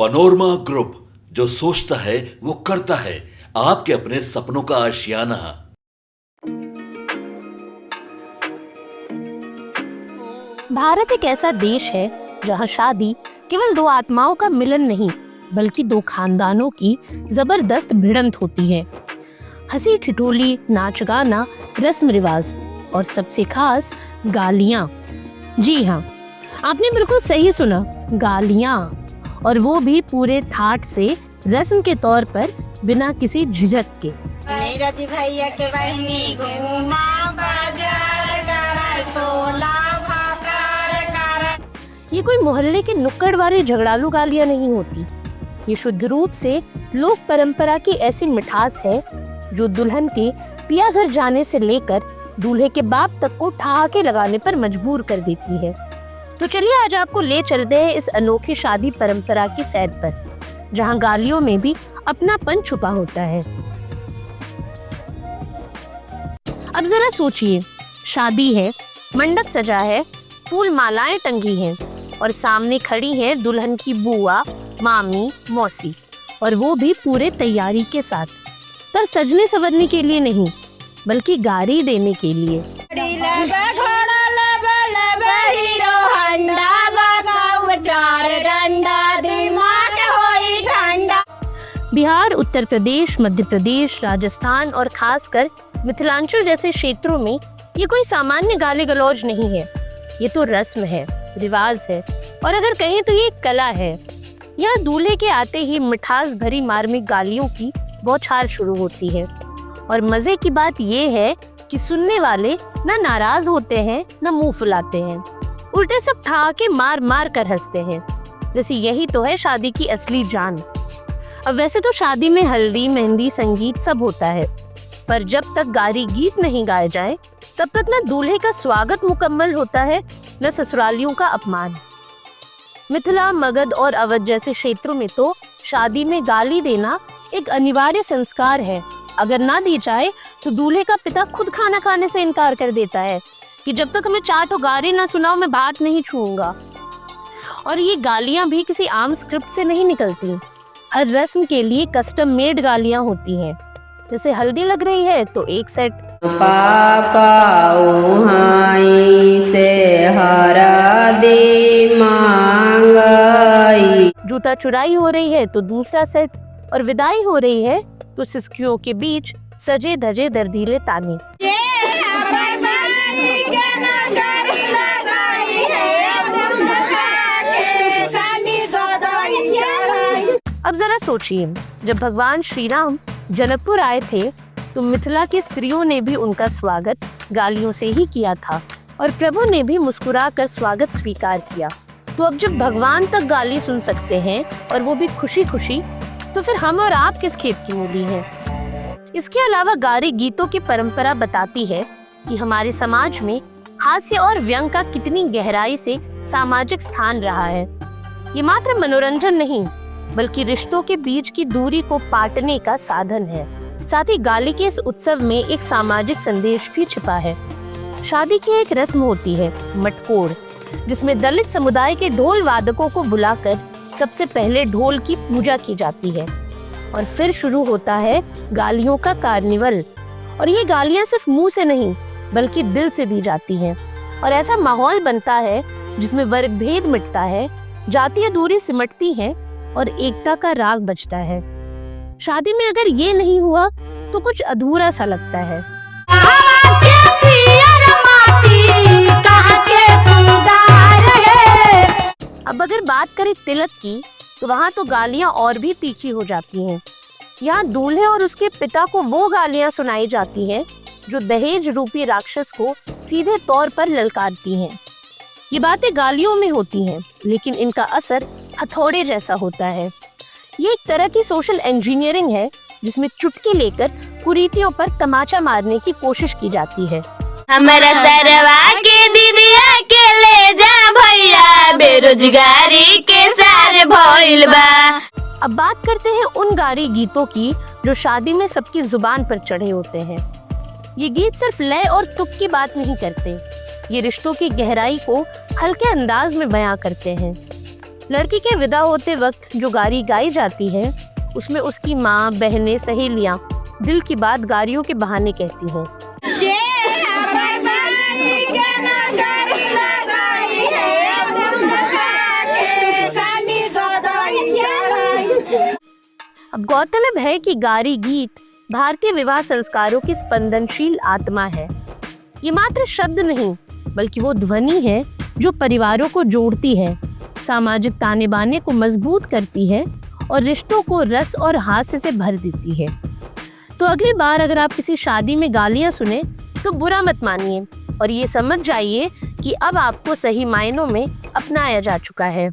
Panorama group, जो सोचता है वो करता है। आपके अपने सपनों का आशियाना। भारत एक ऐसा देश है जहां शादी केवल दो आत्माओं का मिलन नहीं, बल्कि दो खानदानों की जबरदस्त भिड़ंत होती है। हंसी ठिठोली, नाच गाना, रस्म रिवाज और सबसे खास गालियां। जी हाँ, आपने बिल्कुल सही सुना, गालियां। और वो भी पूरे ठाठ से, रस्म के तौर पर, बिना किसी झिझक के। नीरज भैया के बहनी घूमा बाजार कर, सोला भाकर कर। ये कोई मोहल्ले के नुक्कड़ वाले झगड़ालू गालियां नहीं होती। ये शुद्ध रूप से लोक परंपरा की ऐसी मिठास है जो दुल्हन के पिया घर जाने से लेकर दूल्हे के बाप तक को ठहाके लगाने पर मजबूर कर देती है। तो चलिए आज आपको ले चलते हैं इस अनोखी शादी परंपरा की सैर पर, जहां गालियों में भी अपनापन छुपा होता है। अब जरा सोचिए, शादी है, मंडप सजा है, फूल मालाएं टंगी हैं और सामने खड़ी है दुल्हन की बुआ, मामी, मौसी, और वो भी पूरे तैयारी के साथ। पर सजने संवरने के लिए नहीं, बल्कि गारी देने के लिए। बिहार, उत्तर प्रदेश, मध्य प्रदेश, राजस्थान और खासकर मिथिलांचल जैसे क्षेत्रों में ये कोई सामान्य गाली गलौज नहीं है। ये तो रस्म है, रिवाज है, और अगर कहें तो ये एक कला है। यहाँ दूल्हे के आते ही मिठास भरी मार्मिक गालियों की बौछार शुरू होती है। और मजे की बात ये है कि सुनने वाले ना नाराज होते हैं, ना मुंह फुलाते हैं, उल्टे सब ठहाके मार मार कर हंसते हैं, जैसे यही तो है शादी की असली जान। अब वैसे तो शादी में हल्दी, मेहंदी, संगीत सब होता है, पर जब तक गारी गीत नहीं गाए जाए तब तक न दूल्हे का स्वागत मुकम्मल होता है, न ससुरालियों का अपमान। मिथिला, मगध और अवध जैसे क्षेत्रों में तो शादी में गाली देना एक अनिवार्य संस्कार है। अगर ना दी जाए तो दूल्हे का पिता खुद खाना खाने से इनकार कर देता है कि जब तक हमें चाट और गारी ना सुनाओ मैं भात नहीं छूऊंगा। और ये गालियां भी किसी आम स्क्रिप्ट से नहीं निकलती। हर रस्म के लिए कस्टम मेड गालियां होती हैं। जैसे हल्दी लग रही है तो एक सेट, पापा से हरा दे मांगई, जूता चुराई हो रही है तो दूसरा सेट, और विदाई हो रही है तो सिसकियों के बीच सजे धजे दर्दीले ताने। अब जरा सोचिए, जब भगवान श्री राम जनकपुर आए थे तो मिथिला की स्त्रियों ने भी उनका स्वागत गालियों से ही किया था, और प्रभु ने भी मुस्कुराकर स्वागत स्वीकार किया। तो अब जब भगवान तक गाली सुन सकते हैं और वो भी खुशी खुशी, तो फिर हम और आप किस खेत की मूली हैं? इसके अलावा गारी गीतों की परंपरा बताती है कि हमारे समाज में हास्य और व्यंग का कितनी गहराई से सामाजिक स्थान रहा है। ये मात्र मनोरंजन नहीं, बल्कि रिश्तों के बीच की दूरी को पाटने का साधन है। साथ ही गाली के इस उत्सव में एक सामाजिक संदेश भी छिपा है। शादी की एक रस्म होती है मटकोर, जिसमें दलित समुदाय के ढोल वादकों को बुलाकर सबसे पहले ढोल की पूजा की जाती है, और फिर शुरू होता है गालियों का कार्निवल। और ये गालियां सिर्फ मुंह से नहीं, बल्कि दिल से दी जाती हैं, और ऐसा माहौल बनता है जिसमें वर्ग भेद मिटता है, जातीय दूरी सिमटती है और एकता का राग बजता है। शादी में अगर ये नहीं हुआ तो कुछ अधूरा सा लगता है। अब अगर बात करें तिलक की, तो वहाँ तो गालियाँ और भी तीखी हो जाती हैं। यहाँ दूल्हे और उसके पिता को वो गालियाँ सुनाई जाती हैं जो दहेज रूपी राक्षस को सीधे तौर पर ललकारती हैं। ये बातें गालियों में होती हैं, लेकिन इनका असर हथौड़े जैसा होता है। ये एक तरह की सोशल इंजीनियरिंग है, जिसमें चुटकी लेकर कुरीतियों पर तमाचा मारने की कोशिश की जाती है। हमारा सरवा के दीदिया के ले जा भैया, बेरोजगारी के सारे भइल बा। अब बात करते हैं उन गारी गीतों की जो शादी में सबकी जुबान पर चढ़े होते हैं। ये गीत सिर्फ लय और तुक की बात नहीं करते, ये रिश्तों की गहराई को हल्के अंदाज में बयां करते हैं। लड़की के विदा होते वक्त जो गारी गाई जाती है उसमें उसकी माँ, बहनें, सहेलियाँ दिल की बात गारियों के बहाने कहती हैं। अब गौरतलब है कि गारी गीत भारतीय विवाह संस्कारों की स्पंदनशील आत्मा है। ये मात्र शब्द नहीं बल्कि वो ध्वनि है जो परिवारों को जोड़ती है, सामाजिक ताने बाने को मजबूत करती है और रिश्तों को रस और हास्य से भर देती है। तो अगली बार अगर आप किसी शादी में गालियां सुने तो बुरा मत मानिए और ये समझ जाइए कि अब आपको सही मायनों में अपनाया जा चुका है।